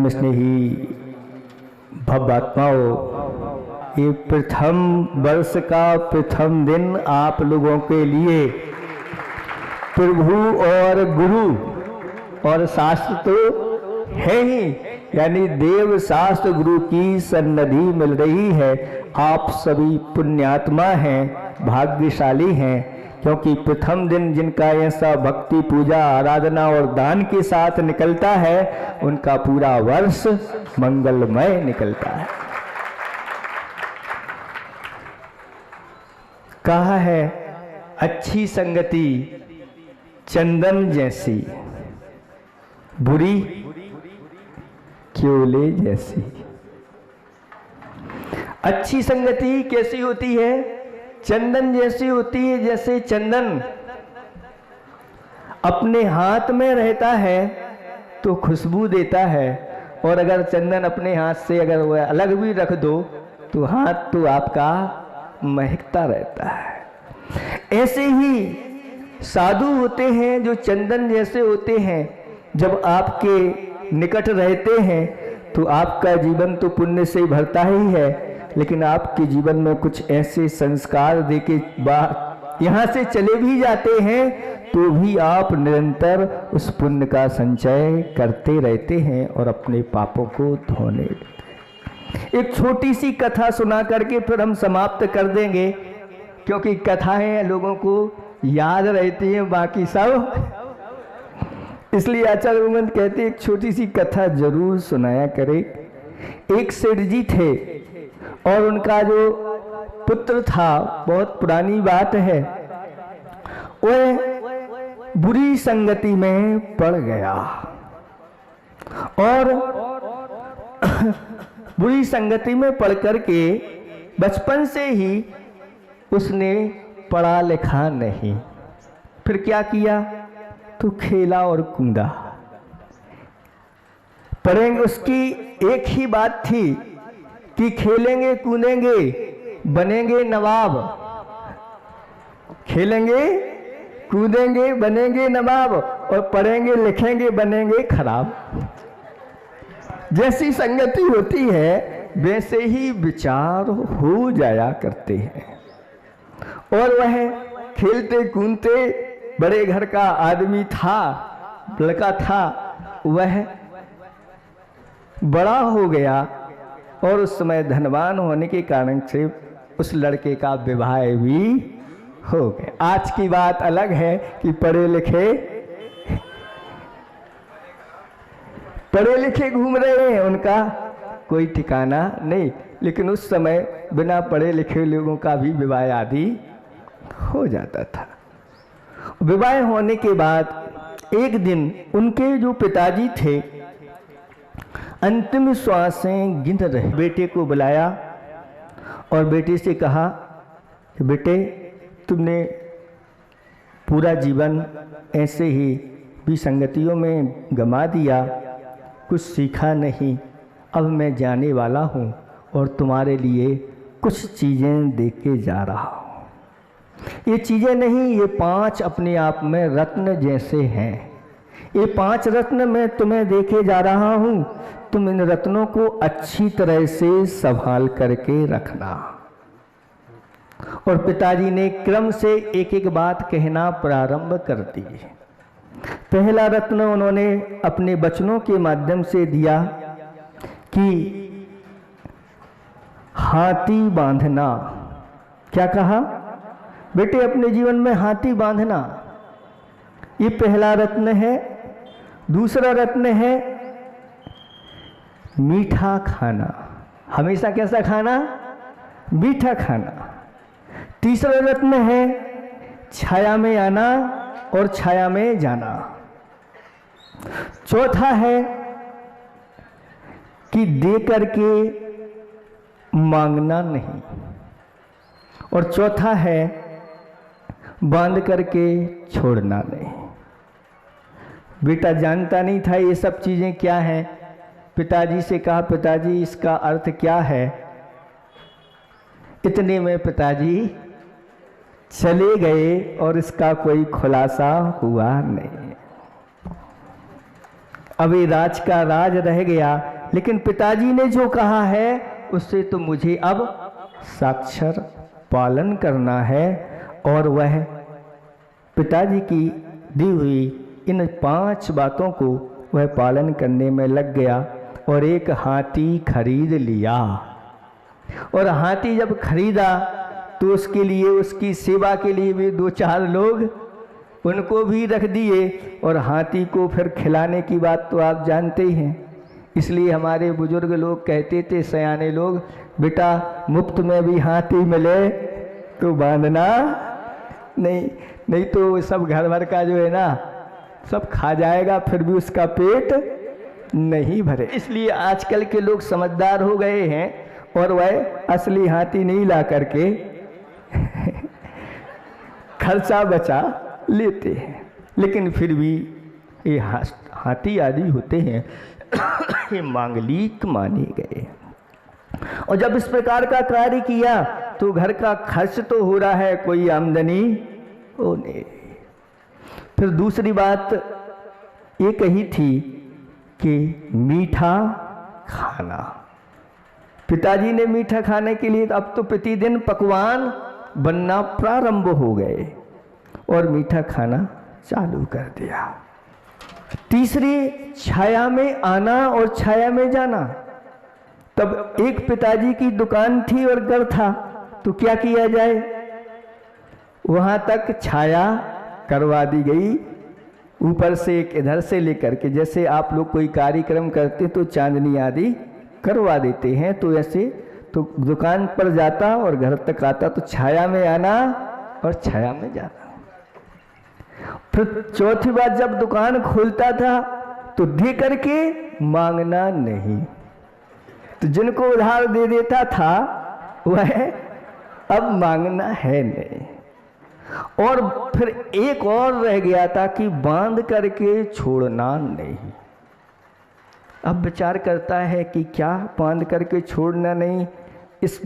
धर्म स्नेही भव्यात्माओं, ये प्रथम वर्ष का प्रथम दिन आप लोगों के लिए प्रभु और गुरु और शास्त्र तो है ही, यानी देव शास्त्र गुरु की सन्निधि मिल रही है। आप सभी पुण्यात्मा हैं, भाग्यशाली हैं, क्योंकि प्रथम दिन जिनका ऐसा भक्ति पूजा आराधना और दान के साथ निकलता है उनका पूरा वर्ष मंगलमय निकलता है। कहा है अच्छी संगति चंदन जैसी, बुरी क्योले जैसी। अच्छी संगति कैसी होती है? चंदन जैसी होती है। जैसे चंदन अपने हाथ में रहता है तो खुशबू देता है, और अगर चंदन अपने हाथ से अगर वह अलग भी रख दो तो हाथ तो आपका महकता रहता है। ऐसे ही साधु होते हैं जो चंदन जैसे होते हैं। जब आपके निकट रहते हैं तो आपका जीवन तो पुण्य से भरता ही है, लेकिन आपके जीवन में कुछ ऐसे संस्कार देके यहाँ से चले भी जाते हैं तो भी आप निरंतर उस पुण्य का संचय करते रहते हैं और अपने पापों को धोने देते हैं। एक छोटी सी कथा सुना करके फिर हम समाप्त कर देंगे, क्योंकि कथाएं लोगों को याद रहती हैं, बाकी सब इसलिए आचार्य भगवंत कहते एक छोटी सी कथा जरूर सुनाया करे। एक सेठ जी थे और उनका जो पुत्र था, बहुत पुरानी बात है, वह बुरी संगति में पड़ गया और बुरी संगति में पड़ करके बचपन से ही उसने पढ़ा लिखा नहीं। फिर क्या किया? तो खेला और कूदा। पढ़ेंगे, उसकी एक ही बात थी कि खेलेंगे कूदेंगे बनेंगे नवाब, खेलेंगे कूदेंगे बनेंगे नवाब, और पढ़ेंगे लिखेंगे बनेंगे खराब। जैसी संगति होती है वैसे ही विचार हो जाया करते हैं। और वह खेलते कूदते बड़े घर का आदमी था, लड़का था, वह बड़ा हो गया और उस समय धनवान होने के कारण से उस लड़के का विवाह भी हो गया। आज की बात अलग है कि पढ़े लिखे घूम रहे हैं, उनका कोई ठिकाना नहीं, लेकिन उस समय बिना पढ़े लिखे लोगों का भी विवाह आदि हो जाता था। विवाह होने के बाद एक दिन उनके जो पिताजी थे अंतिम श्वासें गिन रहे, बेटे को बुलाया और बेटे से कहा कि बेटे, तुमने पूरा जीवन ऐसे ही विसंगतियों में गंवा दिया, कुछ सीखा नहीं। अब मैं जाने वाला हूँ और तुम्हारे लिए कुछ चीज़ें देके जा रहा हूँ। ये चीज़ें नहीं, ये 5 अपने आप में रत्न जैसे हैं। ये 5 रत्न मैं तुम्हें देके जा रहा हूँ, तुम इन रत्नों को अच्छी तरह से संभाल करके रखना। और पिताजी ने क्रम से एक एक बात कहना प्रारंभ कर दी। पहला रत्न उन्होंने अपने बचनों के माध्यम से दिया कि हाथी बांधना। क्या कहा? बेटे, अपने जीवन में हाथी बांधना, ये पहला रत्न है। दूसरा रत्न है मीठा खाना, हमेशा कैसा खाना? मीठा खाना। तीसरा रत्न है छाया में आना और छाया में जाना। चौथा है कि दे करके मांगना नहीं, और चौथा है बांध करके छोड़ना नहीं। बेटा जानता नहीं था ये सब चीज़ें क्या हैं। पिताजी से कहा, पिताजी इसका अर्थ क्या है? इतने में पिताजी चले गए और इसका कोई खुलासा हुआ नहीं। अब ये राज का राज रह गया लेकिन पिताजी ने जो कहा है उससे तो मुझे अब साक्षर पालन करना है। और वह पिताजी की दी हुई इन 5 बातों को वह पालन करने में लग गया और एक हाथी खरीद लिया। और हाथी जब खरीदा तो उसके लिए, उसकी सेवा के लिए भी 2-4 लोग उनको भी रख दिए। और हाथी को फिर खिलाने की बात तो आप जानते ही हैं। इसलिए हमारे बुजुर्ग लोग कहते थे, सयाने लोग, बेटा मुफ्त में भी हाथी मिले तो बांधना नहीं, नहीं तो सब घर भर का जो है ना सब खा जाएगा, फिर भी उसका पेट नहीं भरे। इसलिए आजकल के लोग समझदार हो गए हैं और वह असली हाथी नहीं ला करके खर्चा बचा लेते हैं। लेकिन फिर भी ये हाथी आदि होते हैं ये मांगलिक माने गए। और जब इस प्रकार का कार्य किया तो घर का खर्च तो हो रहा है, कोई आमदनी हो नहीं। फिर दूसरी बात ये कही थी कि मीठा खाना। पिताजी ने मीठा खाने के लिए अब तो प्रतिदिन पकवान बनना प्रारंभ हो गए और मीठा खाना चालू कर दिया। तीसरी, छाया में आना और छाया में जाना। तब एक पिताजी की दुकान थी और घर था, तो क्या किया जाए, वहां तक छाया करवा दी गई। ऊपर से एक इधर से लेकर के, जैसे आप लोग कोई कार्यक्रम करते तो चांदनी आदि करवा देते हैं, तो ऐसे तो दुकान पर जाता और घर तक आता, तो छाया में आना और छाया में जाना। फिर चौथी बात, जब दुकान खोलता था तो दे करके मांगना नहीं, तो जिनको उधार दे देता था वह अब मांगना है नहीं। और फिर एक और रह गया था कि बांध करके छोड़ना नहीं। अब विचार करता है कि क्या बांध करके छोड़ना नहीं, इस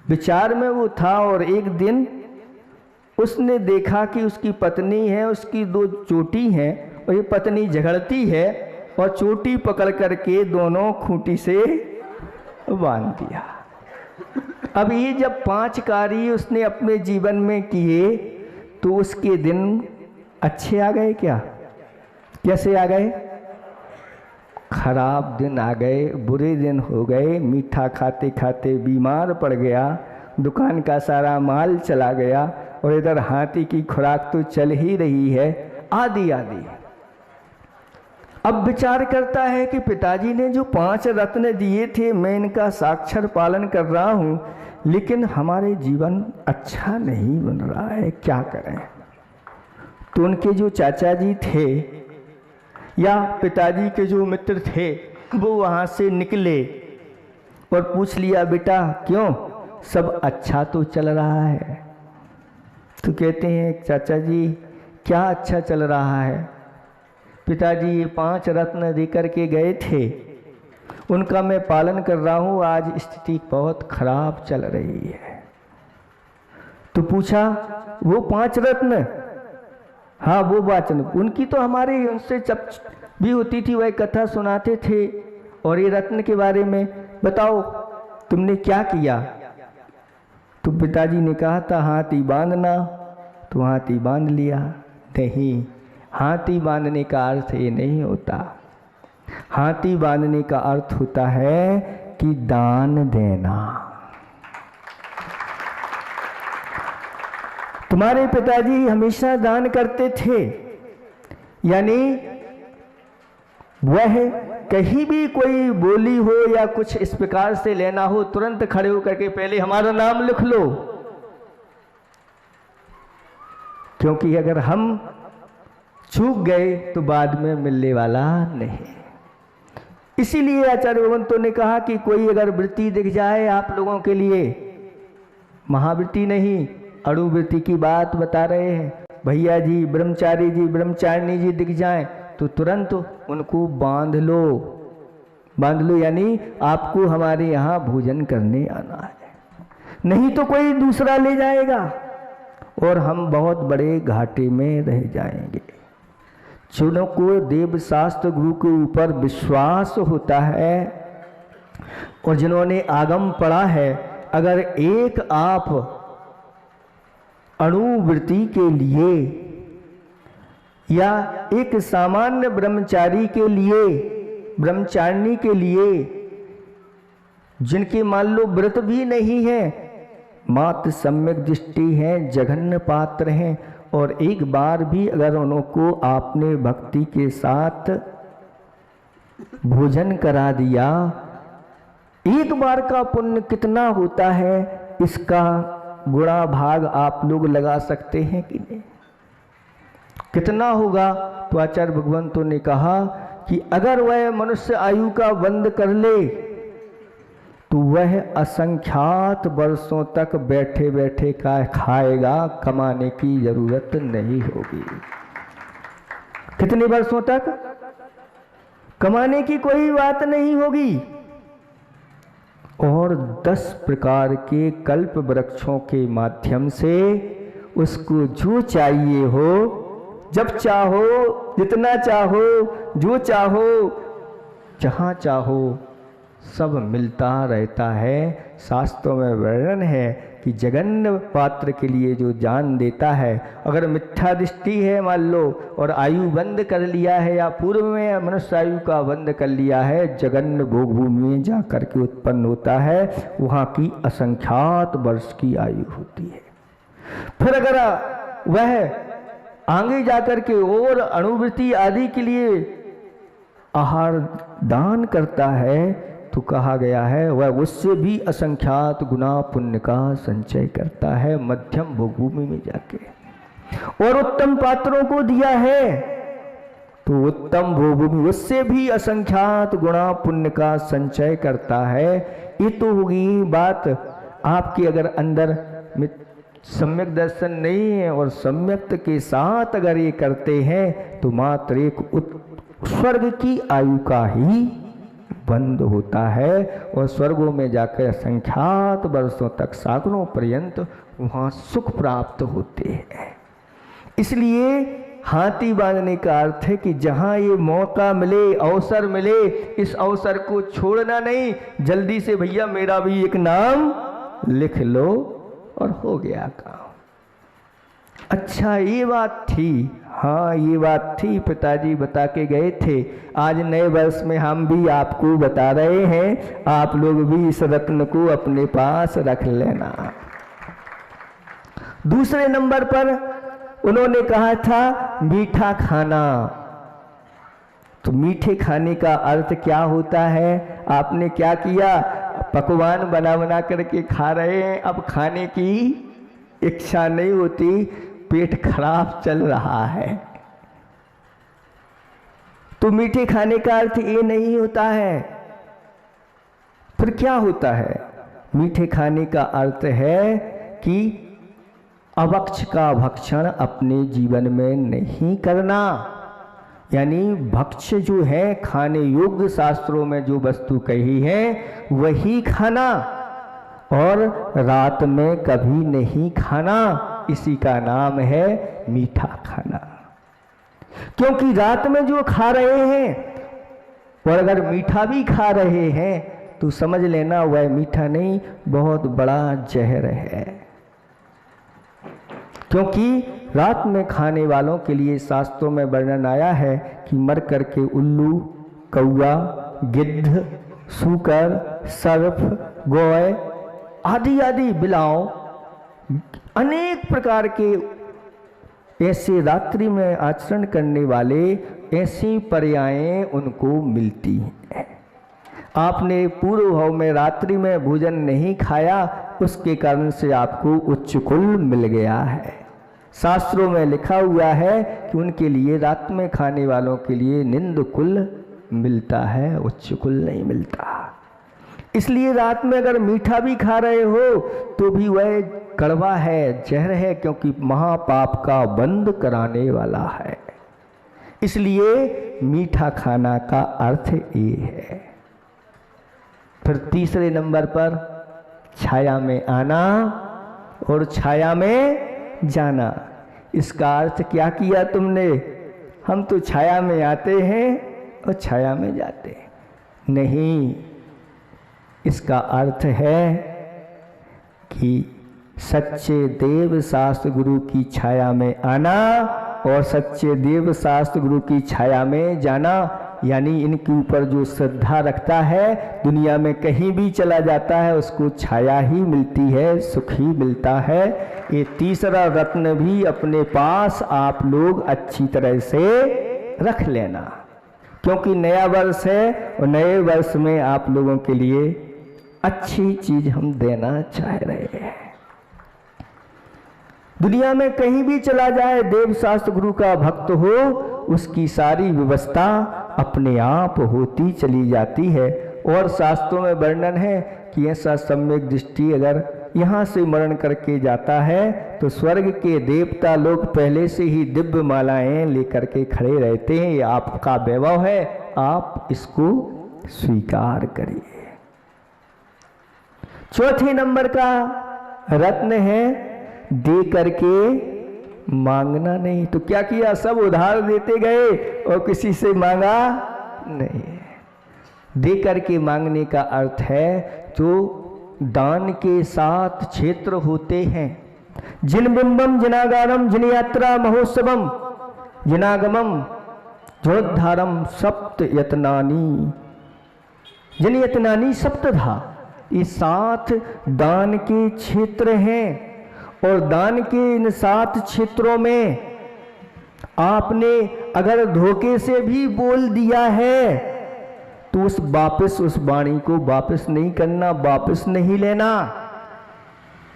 विचार में वो था। और एक दिन उसने देखा कि उसकी पत्नी है, उसकी 2 चोटी हैं और ये पत्नी झगड़ती है और चोटी पकड़ करके दोनों खूंटी से बांध दिया। अब ये जब 5 कार्य उसने अपने जीवन में किए तो उसके दिन अच्छे आ गए क्या? कैसे आ गए? खराब दिन आ गए, बुरे दिन हो गए। मीठा खाते खाते बीमार पड़ गया, दुकान का सारा माल चला गया और इधर हाथी की खुराक तो चल ही रही है, आदि आदि। अब विचार करता है कि पिताजी ने जो 5 रत्न दिए थे मैं इनका साक्षर पालन कर रहा हूँ, लेकिन हमारे जीवन अच्छा नहीं बन रहा है, क्या करें। तो उनके जो चाचा जी थे या पिताजी के जो मित्र थे वो वहाँ से निकले और पूछ लिया, बेटा क्यों, सब अच्छा तो चल रहा है? तो कहते हैं, चाचा जी क्या अच्छा चल रहा है, पिताजी ये 5 रत्न देकर के गए थे, उनका मैं पालन कर रहा हूँ, आज स्थिति बहुत खराब चल रही है। तो पूछा, वो 5 रत्न? हाँ वो वाचन, उनकी तो हमारे उनसे जब भी होती थी वह कथा सुनाते थे। और ये रत्न के बारे में बताओ तुमने क्या किया? तो पिताजी ने कहा था हाथी बांधना, तो हाथी बांध लिया। नहीं, हाथी बांधने का अर्थ ये नहीं होता। हाथी बांधने का अर्थ होता है कि दान देना। तुम्हारे पिताजी हमेशा दान करते थे, यानी वह कहीं भी कोई बोली हो या कुछ इस प्रकार से लेना हो, तुरंत खड़े होकर के पहले हमारा नाम लिख लो, क्योंकि अगर हम चूक गए तो बाद में मिलने वाला नहीं। इसीलिए आचार्य भगवंतों ने कहा कि कोई अगर वृत्ति दिख जाए आप लोगों के लिए, महावृत्ति नहीं अणुवृत्ति की बात बता रहे हैं, भैया जी ब्रह्मचारी जी ब्रह्मचारिणी जी दिख जाएं तो तुरंत उनको बांध लो। बांध लो यानी आपको हमारे यहाँ भोजन करने आना है, नहीं तो कोई दूसरा ले जाएगा और हम बहुत बड़े घाटे में रह जाएंगे। जिनको देव शास्त्र गुरु के ऊपर विश्वास होता है और जिन्होंने आगम पढ़ा है, अगर एक आप अणुवृत्ति के लिए या एक सामान्य ब्रह्मचारी के लिए, ब्रह्मचारिणी के लिए, जिनके मान लो व्रत भी नहीं है, मात्र सम्यक दृष्टि है, जघन्य पात्र हैं, और एक बार भी अगर उनको आपने भक्ति के साथ भोजन करा दिया, एक बार का पुण्य कितना होता है, इसका गुणा भाग आप लोग लगा सकते हैं कि नहीं? कितना होगा? तो आचार्य भगवंतों ने कहा कि अगर वह मनुष्य आयु का बंद कर ले तो वह असंख्यात वर्षों तक बैठे बैठे का खाएगा, कमाने की जरूरत नहीं होगी। कितने वर्षों तक? कमाने की कोई बात नहीं होगी। और 10 प्रकार के कल्प वृक्षों के माध्यम से उसको जो चाहिए हो, जब चाहो, जितना चाहो, जो चाहो, जहाँ चाहो, सब मिलता रहता है। शास्त्रों में वर्णन है कि जघन्य पात्र के लिए जो जान देता है, अगर मिथ्या दृष्टि है मान लो और आयु बंद कर लिया है, या पूर्व में मनुष्य आयु का बंद कर लिया है, जघन्य भोग भूमि में जा कर के उत्पन्न होता है, वहाँ की असंख्यात वर्ष की आयु होती है। फिर अगर वह आगे जाकर के और अणुवृत्ति आदि के लिए आहार दान करता है, तो कहा गया है वह उससे भी असंख्यात गुना पुण्य का संचय करता है मध्यम भोगभूमि में जाके। और उत्तम पात्रों को दिया है तो उत्तम भोगभूमि उससे भी असंख्यात गुना पुण्य का संचय करता है। ये तो होगी बात आपके अगर अंदर सम्यक दर्शन नहीं है, और सम्यक के साथ अगर ये करते हैं तो मात्र एक स्वर्ग की आयु का ही बंद होता है, और स्वर्गों में जाकर असंख्यात वर्षों तक, सागरों पर्यंत वहाँ सुख प्राप्त होते हैं। इसलिए हाथी बांधने का अर्थ है कि जहाँ ये मौका मिले, अवसर मिले, इस अवसर को छोड़ना नहीं। जल्दी से भैया मेरा भी एक नाम लिख लो और हो गया काम। अच्छा ये बात थी, हाँ ये बात थी, पिताजी बता के गए थे। आज नए वर्ष में हम भी आपको बता रहे हैं, आप लोग भी इस रत्न को अपने पास रख लेना। दूसरे नंबर पर उन्होंने कहा था मीठा खाना। तो मीठे खाने का अर्थ क्या होता है? आपने क्या किया? पकवान बना बना करके खा रहे हैं, अब खाने की इच्छा नहीं होती, पेट खराब चल रहा है। तो मीठे खाने का अर्थ ये नहीं होता है। फिर क्या होता है? मीठे खाने का अर्थ है कि अभक्ष का भक्षण अपने जीवन में नहीं करना। यानी भक्ष्य जो है, खाने योग्य शास्त्रों में जो वस्तु कही है वही खाना, और रात में कभी नहीं खाना। इसी का नाम है मीठा खाना। क्योंकि रात में जो खा रहे हैं, और अगर मीठा भी खा रहे हैं तो समझ लेना वह मीठा नहीं, बहुत बड़ा जहर है। क्योंकि रात में खाने वालों के लिए शास्त्रों में वर्णन आया है कि मर करके उल्लू, कौआ, गिद्ध, सूकर, सर्प, गौए आदि आदि बिलाव, अनेक प्रकार के ऐसे रात्रि में आचरण करने वाले ऐसी पर्यायें उनको मिलती हैं। आपने पूर्व भाव में रात्रि में भोजन नहीं खाया, उसके कारण से आपको उच्च कुल मिल गया है। शास्त्रों में लिखा हुआ है कि उनके लिए रात में खाने वालों के लिए निंद कुल मिलता है, उच्च कुल नहीं मिलता। इसलिए रात में अगर मीठा भी खा रहे हो तो भी वह कड़वा है, जहर है, क्योंकि महापाप का बंद कराने वाला है। इसलिए मीठा खाना का अर्थ ये है। फिर तीसरे नंबर पर छाया में आना और छाया में जाना। इसका अर्थ क्या किया तुमने? हम तो छाया में आते हैं और छाया में जाते हैं। नहीं, इसका अर्थ है कि सच्चे देव शास्त्र गुरु की छाया में आना और सच्चे देव शास्त्र गुरु की छाया में जाना, यानी इनके ऊपर जो श्रद्धा रखता है दुनिया में कहीं भी चला जाता है उसको छाया ही मिलती है, सुख ही मिलता है। ये तीसरा रत्न भी अपने पास आप लोग अच्छी तरह से रख लेना, क्योंकि नया वर्ष है और नए वर्ष में आप लोगों के लिए अच्छी चीज हम देना चाह रहे हैं। दुनिया में कहीं भी चला जाए देव शास्त्र गुरु का भक्त हो, उसकी सारी व्यवस्था अपने आप होती चली जाती है। और शास्त्रों में वर्णन है कि ऐसा सम्यक दृष्टि अगर यहाँ से मरण करके जाता है तो स्वर्ग के देवता लोग पहले से ही दिव्य मालाएं लेकर के खड़े रहते हैं। ये आपका वैभव है, आप इसको स्वीकार करिए। चौथे नंबर का रत्न है दे करके मांगना नहीं। तो क्या किया, सब उधार देते गए और किसी से मांगा नहीं। दे करके मांगने का अर्थ है जो दान के 7 क्षेत्र होते हैं, जिन बिंबम जिनागारम जिन यात्रा महोत्सवम जिनागमम जोद्धारम सप्त यत्नानी जिन यत्नानी सप्तधा, ये 7 दान के क्षेत्र हैं। और दान के इन 7 क्षेत्रों में आपने अगर धोखे से भी बोल दिया है तो उस वाणी को वापस नहीं करना, वापस नहीं लेना,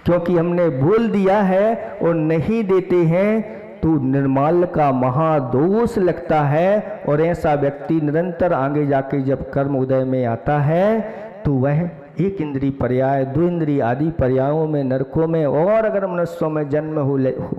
क्योंकि हमने बोल दिया है और नहीं देते हैं तो निर्माल का महादोष लगता है। और ऐसा व्यक्ति निरंतर आगे जाके जब कर्म उदय में आता है तो वह 1 इंद्रिय पर्याय 2 इंद्रिय आदि पर्यायों में नरकों में और अगर मनुष्यों में जन्म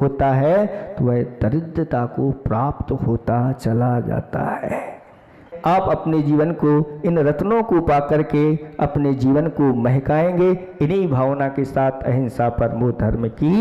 होता है तो वह दरिद्रता को प्राप्त होता चला जाता है। आप अपने जीवन को इन रत्नों को पा करके अपने जीवन को महकाएंगे। इन्हीं भावना के साथ अहिंसा परमो धर्म की